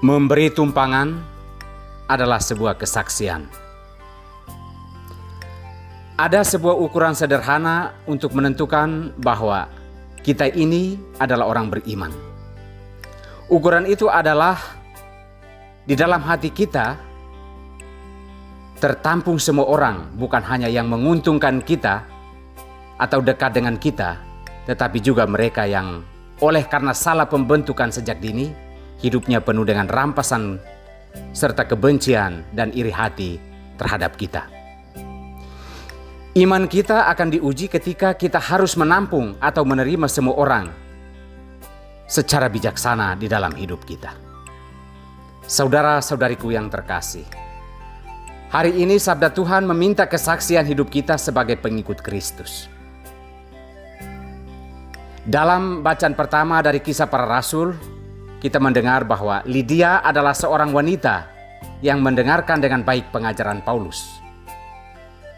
Memberi tumpangan adalah sebuah kesaksian. Ada sebuah ukuran sederhana untuk menentukan bahwa kita ini adalah orang beriman. Ukuran itu adalah di dalam hati kita tertampung semua orang, bukan hanya yang menguntungkan kita atau dekat dengan kita, tetapi juga mereka yang oleh karena salah pembentukan sejak dini, hidupnya penuh dengan rampasan serta kebencian dan iri hati terhadap kita. Iman kita akan diuji ketika kita harus menampung atau menerima semua orang secara bijaksana di dalam hidup kita. Saudara-saudariku yang terkasih, hari ini sabda Tuhan meminta kesaksian hidup kita sebagai pengikut Kristus. Dalam bacaan pertama dari Kisah Para Rasul, kita mendengar bahwa Lydia adalah seorang wanita yang mendengarkan dengan baik pengajaran Paulus.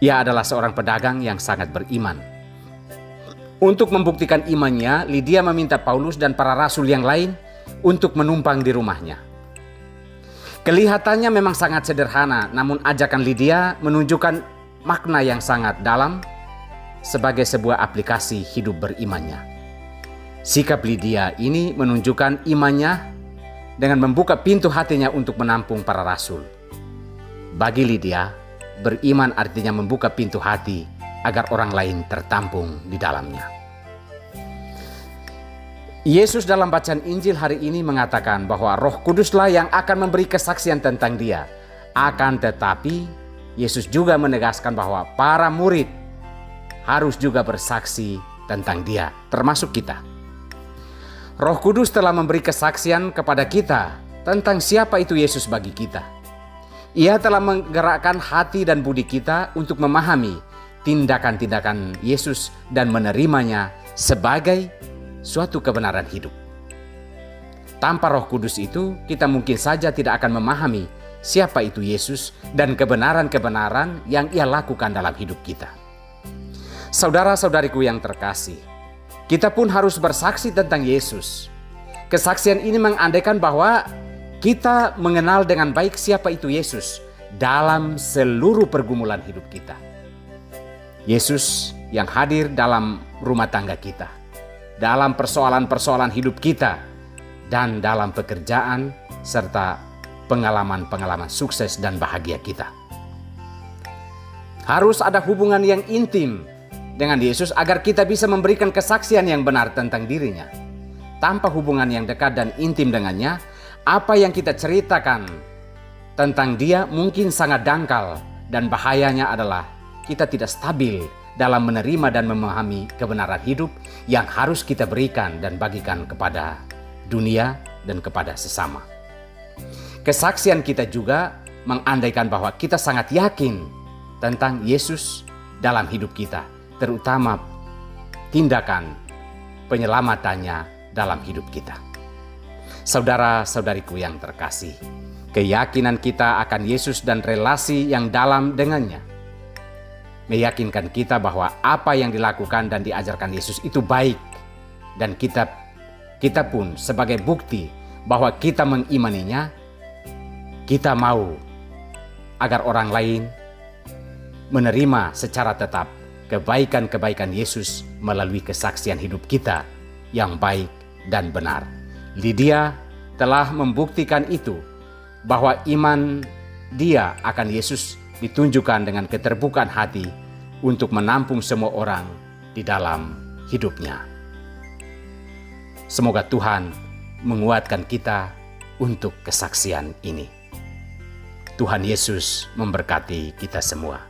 Ia adalah seorang pedagang yang sangat beriman. Untuk membuktikan imannya, Lydia meminta Paulus dan para rasul yang lain untuk menumpang di rumahnya. Kelihatannya memang sangat sederhana, namun ajakan Lydia menunjukkan makna yang sangat dalam sebagai sebuah aplikasi hidup berimannya. Sikap Lydia ini menunjukkan imannya dengan membuka pintu hatinya untuk menampung para rasul. Bagi Lydia, beriman artinya membuka pintu hati agar orang lain tertampung di dalamnya. Yesus dalam bacaan Injil hari ini mengatakan bahwa Roh Kuduslah yang akan memberi kesaksian tentang Dia. Akan tetapi, Yesus juga menegaskan bahwa para murid harus juga bersaksi tentang Dia, termasuk kita. Roh Kudus telah memberi kesaksian kepada kita tentang siapa itu Yesus bagi kita. Ia telah menggerakkan hati dan budi kita untuk memahami tindakan-tindakan Yesus dan menerimanya sebagai suatu kebenaran hidup. Tanpa Roh Kudus itu, kita mungkin saja tidak akan memahami siapa itu Yesus dan kebenaran-kebenaran yang Ia lakukan dalam hidup kita. Saudara-saudariku yang terkasih, kita pun harus bersaksi tentang Yesus. Kesaksian ini mengandaikan bahwa kita mengenal dengan baik siapa itu Yesus dalam seluruh pergumulan hidup kita. Yesus yang hadir dalam rumah tangga kita, dalam persoalan-persoalan hidup kita, dan dalam pekerjaan serta pengalaman-pengalaman sukses dan bahagia kita. Harus ada hubungan yang intim dengan Yesus agar kita bisa memberikan kesaksian yang benar tentang dirinya. Tanpa hubungan yang dekat dan intim dengannya, apa yang kita ceritakan tentang Dia mungkin sangat dangkal, dan bahayanya adalah kita tidak stabil dalam menerima dan memahami kebenaran hidup yang harus kita berikan dan bagikan kepada dunia dan kepada sesama. Kesaksian kita juga mengandaikan bahwa kita sangat yakin tentang Yesus dalam hidup kita, terutama tindakan penyelamatannya dalam hidup kita. Saudara-saudariku yang terkasih, keyakinan kita akan Yesus dan relasi yang dalam dengannya meyakinkan kita bahwa apa yang dilakukan dan diajarkan Yesus itu baik, dan kita pun sebagai bukti bahwa kita mengimaninya, kita mau agar orang lain menerima secara tetap kebaikan-kebaikan Yesus melalui kesaksian hidup kita yang baik dan benar. Lydia telah membuktikan itu, bahwa iman dia akan Yesus ditunjukkan dengan keterbukaan hati untuk menampung semua orang di dalam hidupnya. Semoga Tuhan menguatkan kita untuk kesaksian ini. Tuhan Yesus memberkati kita semua.